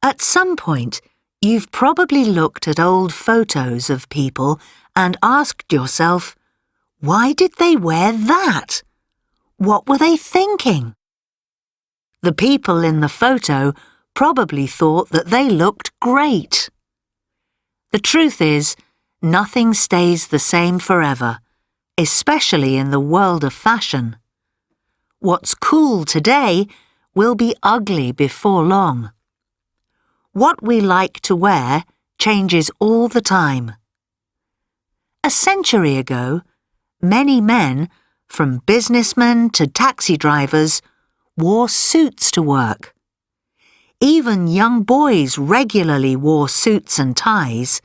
At some point, you've probably looked at old photos of people and asked yourself, why did they wear that? What were they thinking? The people in the photo probably thought that they looked great. The truth is, nothing stays the same forever, especially in the world of fashion. What's cool today will be ugly before long. What we like to wear changes all the time. A century ago, many men, from businessmen to taxi drivers, wore suits to work. Even young boys regularly wore suits and ties.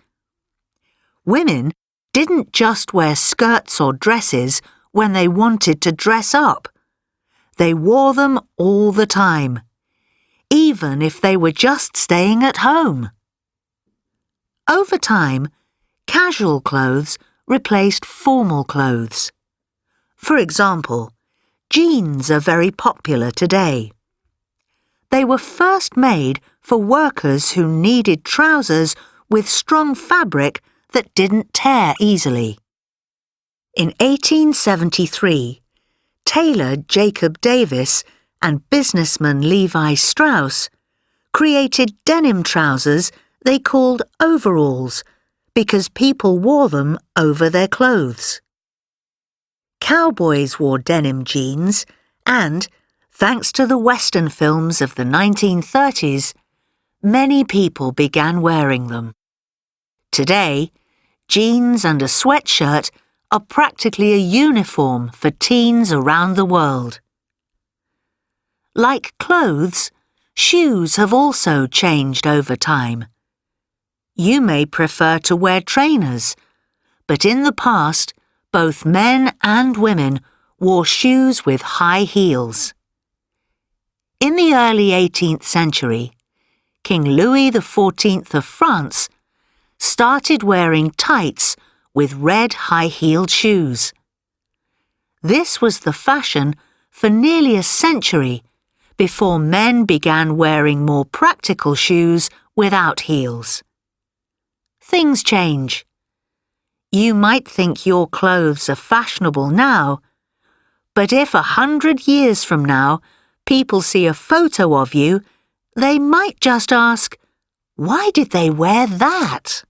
Women didn't just wear skirts or dresses when they wanted to dress up. They wore them all the time, even if they were just staying at home. Over time, casual clothes replaced formal clothes. For example, jeans are very popular today. They were first made for workers who needed trousers with strong fabric that didn't tear easily. In 1873, tailor Jacob Davis and businessman Levi Strauss created denim trousers they called overalls because people wore them over their clothes. Cowboys wore denim jeans and, thanks to the Western films of the 1930s, many people began wearing them. Today, jeans and a sweatshirt are practically a uniform for teens around the world. Like clothes, shoes have also changed over time. You may prefer to wear trainers, but in the past, both men and women wore shoes with high heels. In the early 18th century, King Louis XIV of France started wearing tights with red high-heeled shoes. This was the fashion for nearly a century before men began wearing more practical shoes without heels. Things change. You might think your clothes are fashionable now, but if 100 years from now people see a photo of you, they might just ask, why did they wear that?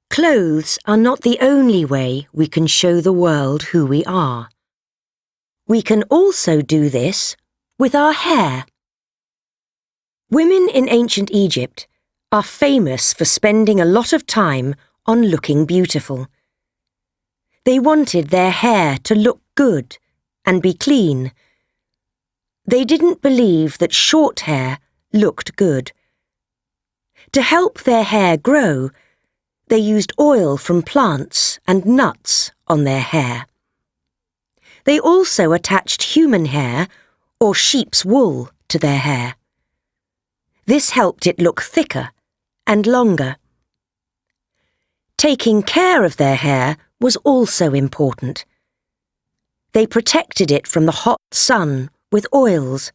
Clothes are not the only way we can show the world who we are. We can also do this with our hair. Women in ancient Egypt are famous for spending a lot of time on looking beautiful. They wanted their hair to look good and be clean. They didn't believe that short hair looked good. To help their hair grow, they used oil from plants and nuts on their hair. They also attached human hair or sheep's wool to their hair. This helped it look thicker and longer. Taking care of their hair was also important. They protected it from the hot sun with oils.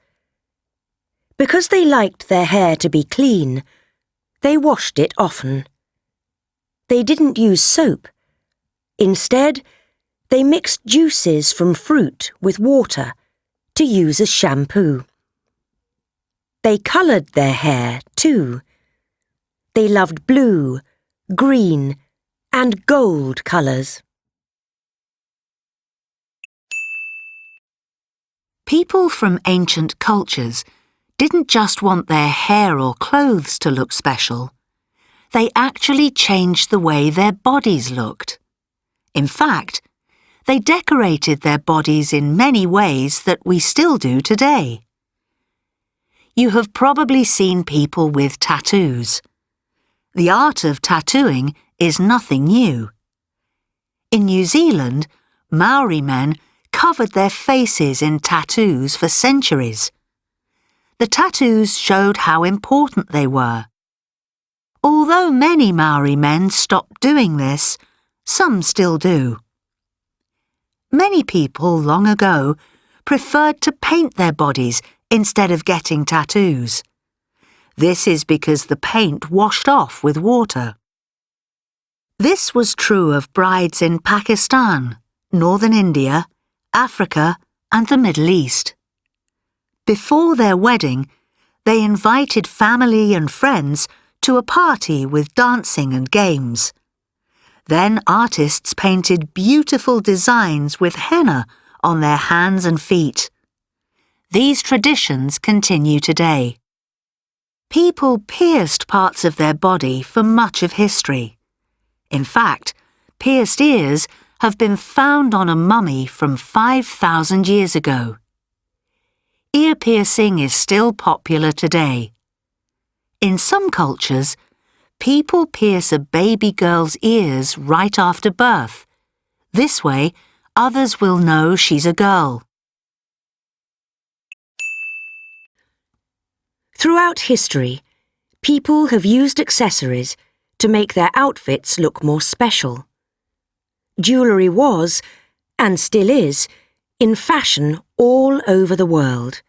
Because they liked their hair to be clean, they washed it often. They didn't use soap. Instead, they mixed juices from fruit with water to use as shampoo. They coloured their hair too. They loved blue, green, and gold colours. People from ancient cultures didn't just want their hair or clothes to look special. They actually changed the way their bodies looked. In fact, they decorated their bodies in many ways that we still do today. You have probably seen people with tattoos. The art of tattooing is nothing new. In New Zealand, Maori men covered their faces in tattoos for centuries. The tattoos showed how important they were. Although many Maori men stopped doing this, some still do. Many people long ago preferred to paint their bodies instead of getting tattoos. This is because the paint washed off with water. This was true of brides in Pakistan, northern India, Africa, and the Middle East. Before their wedding, they invited family and friends to a party with dancing and games. Then artists painted beautiful designs with henna on their hands and feet. These traditions continue today. People pierced parts of their body for much of history. In fact, pierced ears have been found on a mummy from 5,000 years ago. Ear piercing is still popular today. In some cultures, people pierce a baby girl's ears right after birth. This way, others will know she's a girl. Throughout history, people have used accessories to make their outfits look more special. Jewellery was, and still is, in fashion all over the world.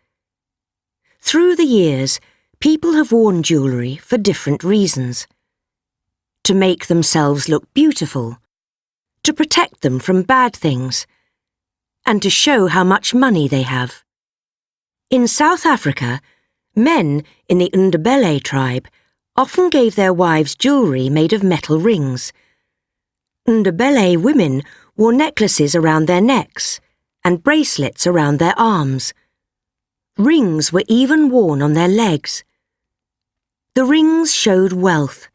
Through the years, people have worn jewellery for different reasons. To make themselves look beautiful, to protect them from bad things, and to show how much money they have. In South Africa, men in the Ndebele tribe often gave their wives jewellery made of metal rings. Ndebele women wore necklaces around their necks and bracelets around their arms. Rings were even worn on their legs. The rings showed wealth.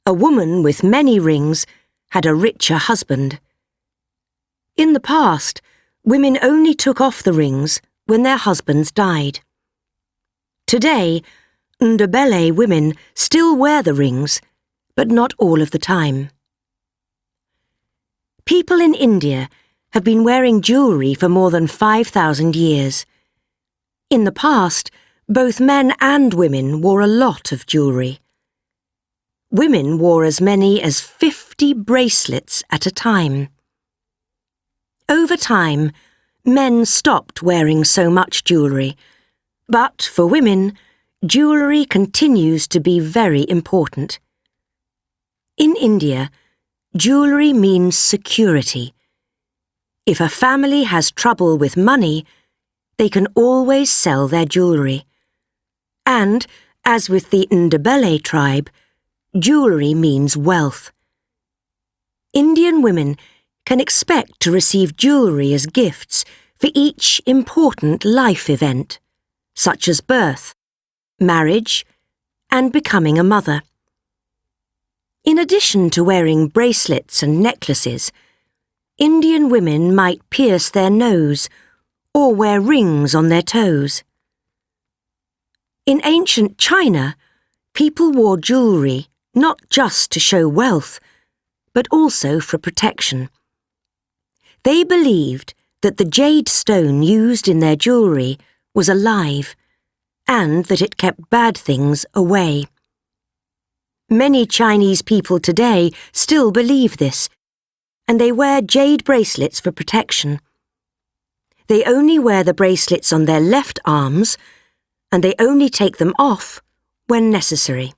A woman with many rings had a richer husband. In the past, women only took off the rings when their husbands died. Today, Ndebele women still wear the rings, but not all of the time. People in India have been wearing jewellery for more than 5,000 years. In the past, both men and women wore a lot of jewellery. Women wore as many as 50 bracelets at a time. Over time, men stopped wearing so much jewellery, but for women, jewellery continues to be very important. In India, jewellery means security. If a family has trouble with money, they can always sell their jewellery. And, as with the Ndebele tribe, jewellery means wealth. Indian women can expect to receive jewellery as gifts for each important life event, such as birth, marriage, and becoming a mother. In addition to wearing bracelets and necklaces, Indian women might pierce their nose or wear rings on their toes. In ancient China, people wore jewellery not just to show wealth, but also for protection. They believed that the jade stone used in their jewellery was alive, and that it kept bad things away. Many Chinese people today still believe this, and they wear jade bracelets for protection. They only wear the bracelets on their left arms, and they only take them off when necessary.